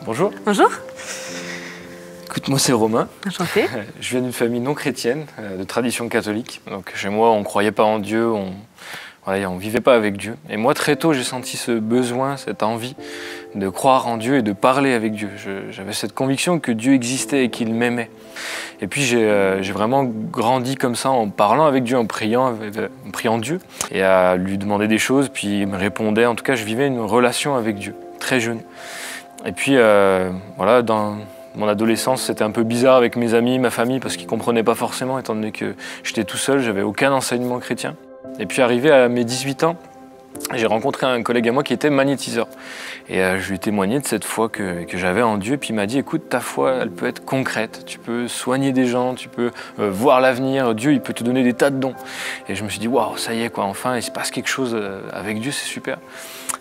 Bonjour. Bonjour. Écoute, moi c'est Romain. Enchanté. Je viens d'une famille non chrétienne, de tradition catholique. Donc chez moi, on ne croyait pas en Dieu, on ne vivait pas avec Dieu. Et moi, très tôt, j'ai senti ce besoin, cette envie de croire en Dieu et de parler avec Dieu. J'avais cette conviction que Dieu existait et qu'il m'aimait. Et puis j'ai vraiment grandi comme ça, en parlant avec Dieu, en priant Dieu, et à lui demander des choses, puis il me répondait. En tout cas, je vivais une relation avec Dieu, très jeune. Et puis, voilà, dans mon adolescence, c'était un peu bizarre avec mes amis, ma famille, parce qu'ils ne comprenaient pas forcément, étant donné que j'étais tout seul, j'avais aucun enseignement chrétien. Et puis, arrivé à mes 18 ans, j'ai rencontré un collègue à moi qui était magnétiseur. Et je lui ai témoigné de cette foi que j'avais en Dieu. Puis il m'a dit, écoute, ta foi, elle peut être concrète. Tu peux soigner des gens, tu peux voir l'avenir. Dieu, il peut te donner des tas de dons. Et je me suis dit, waouh, ça y est, quoi, enfin, il se passe quelque chose avec Dieu, c'est super.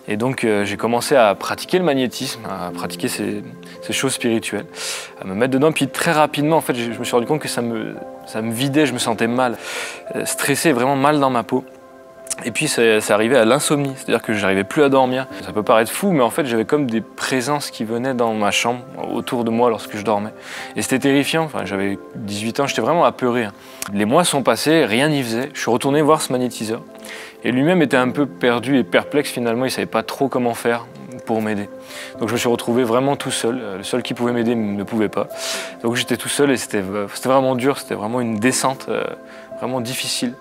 Et donc, j'ai commencé à pratiquer le magnétisme, à pratiquer ces choses spirituelles, à me mettre dedans. Puis très rapidement, en fait, je me suis rendu compte que ça me vidait, je me sentais mal, stressé, vraiment mal dans ma peau. Et puis c'est arrivé à l'insomnie, c'est-à-dire que j'arrivais plus à dormir. Ça peut paraître fou, mais en fait j'avais comme des présences qui venaient dans ma chambre, autour de moi lorsque je dormais. Et c'était terrifiant, enfin, j'avais 18 ans, j'étais vraiment apeuré. Les mois sont passés, rien n'y faisait. Je suis retourné voir ce magnétiseur. Et lui-même était un peu perdu et perplexe finalement, il ne savait pas trop comment faire pour m'aider. Donc je me suis retrouvé vraiment tout seul. Le seul qui pouvait m'aider ne pouvait pas. Donc j'étais tout seul et c'était vraiment dur, c'était vraiment une descente vraiment difficile.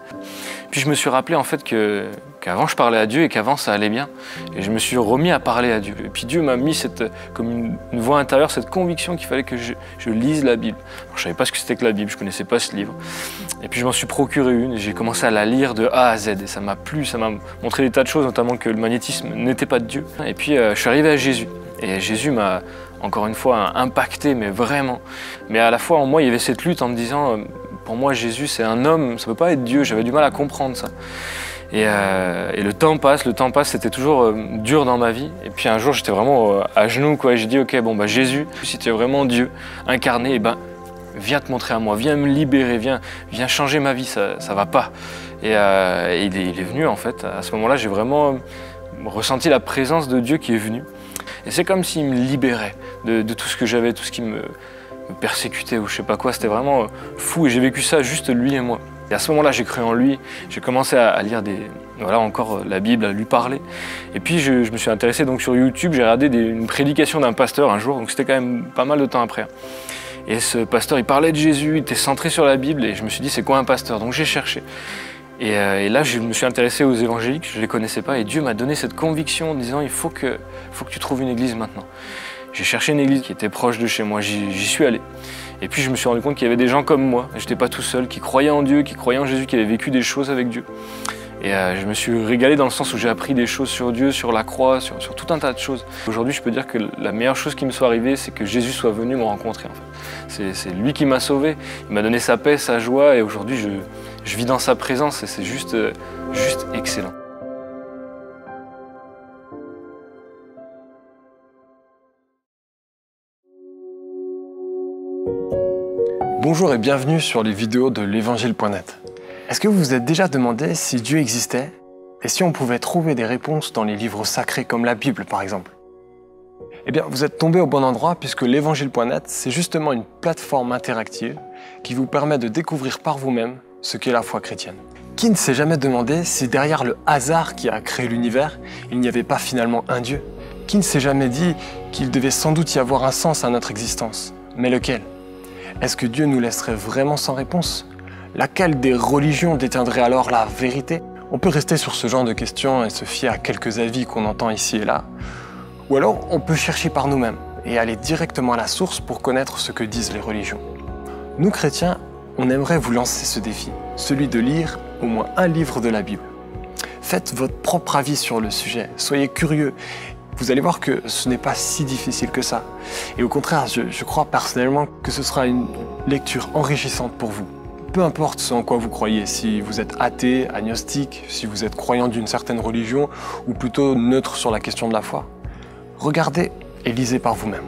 Puis je me suis rappelé en fait qu'avant je parlais à Dieu et qu'avant ça allait bien. Et je me suis remis à parler à Dieu. Et puis Dieu m'a mis comme une voix intérieure, cette conviction qu'il fallait que je lise la Bible. Alors, je ne savais pas ce que c'était que la Bible, je ne connaissais pas ce livre. Et puis je m'en suis procuré une et j'ai commencé à la lire de A à Z. Et ça m'a plu, ça m'a montré des tas de choses, notamment que le magnétisme n'était pas de Dieu. Et puis je suis arrivé à Jésus. Et Jésus m'a encore une fois impacté, mais vraiment. Mais à la fois en moi, il y avait cette lutte en me disant... Pour moi, Jésus, c'est un homme, ça ne peut pas être Dieu, j'avais du mal à comprendre ça. Et le temps passe, c'était toujours dur dans ma vie. Et puis un jour, j'étais vraiment à genoux, quoi, et j'ai dit, ok, bon, bah, Jésus, si tu es vraiment Dieu incarné, eh ben, viens te montrer à moi, viens me libérer, viens changer ma vie, ça va pas. Et il est venu, en fait. À ce moment-là, j'ai vraiment ressenti la présence de Dieu qui est venu. Et c'est comme s'il me libérait de tout ce que j'avais, tout ce qui me persécuter ou je sais pas quoi, c'était vraiment fou et j'ai vécu ça juste lui et moi. Et à ce moment-là, j'ai cru en lui, j'ai commencé à lire encore la Bible, à lui parler. Et puis je me suis intéressé donc sur YouTube, j'ai regardé une prédication d'un pasteur un jour, donc c'était quand même pas mal de temps après. Et ce pasteur, il parlait de Jésus, il était centré sur la Bible et je me suis dit c'est quoi un pasteur? Donc j'ai cherché. Et là, je me suis intéressé aux évangéliques, je ne les connaissais pas et Dieu m'a donné cette conviction en disant il faut que tu trouves une église maintenant. J'ai cherché une église qui était proche de chez moi, j'y suis allé. Et puis je me suis rendu compte qu'il y avait des gens comme moi, je n'étais pas tout seul, qui croyaient en Dieu, qui croyaient en Jésus, qui avaient vécu des choses avec Dieu. Et je me suis régalé dans le sens où j'ai appris des choses sur Dieu, sur la croix, sur tout un tas de choses. Aujourd'hui, je peux dire que la meilleure chose qui me soit arrivée, c'est que Jésus soit venu me rencontrer. En fait. C'est lui qui m'a sauvé, il m'a donné sa paix, sa joie, et aujourd'hui je vis dans sa présence et c'est juste excellent. Bonjour et bienvenue sur les vidéos de l'évangile.net. Est-ce que vous vous êtes déjà demandé si Dieu existait et si on pouvait trouver des réponses dans les livres sacrés comme la Bible par exemple? Eh bien, vous êtes tombé au bon endroit puisque l'évangile.net, c'est justement une plateforme interactive qui vous permet de découvrir par vous-même ce qu'est la foi chrétienne. Qui ne s'est jamais demandé si derrière le hasard qui a créé l'univers, il n'y avait pas finalement un Dieu? Qui ne s'est jamais dit qu'il devait sans doute y avoir un sens à notre existence? Mais lequel? Est-ce que Dieu nous laisserait vraiment sans réponse? Laquelle des religions détiendrait alors la vérité? On peut rester sur ce genre de questions et se fier à quelques avis qu'on entend ici et là. Ou alors, on peut chercher par nous-mêmes et aller directement à la source pour connaître ce que disent les religions. Nous, chrétiens, on aimerait vous lancer ce défi, celui de lire au moins un livre de la Bible. Faites votre propre avis sur le sujet, soyez curieux. Vous allez voir que ce n'est pas si difficile que ça. Et au contraire, je crois personnellement que ce sera une lecture enrichissante pour vous. Peu importe ce en quoi vous croyez, si vous êtes athée, agnostique, si vous êtes croyant d'une certaine religion, ou plutôt neutre sur la question de la foi. Regardez et lisez par vous-même.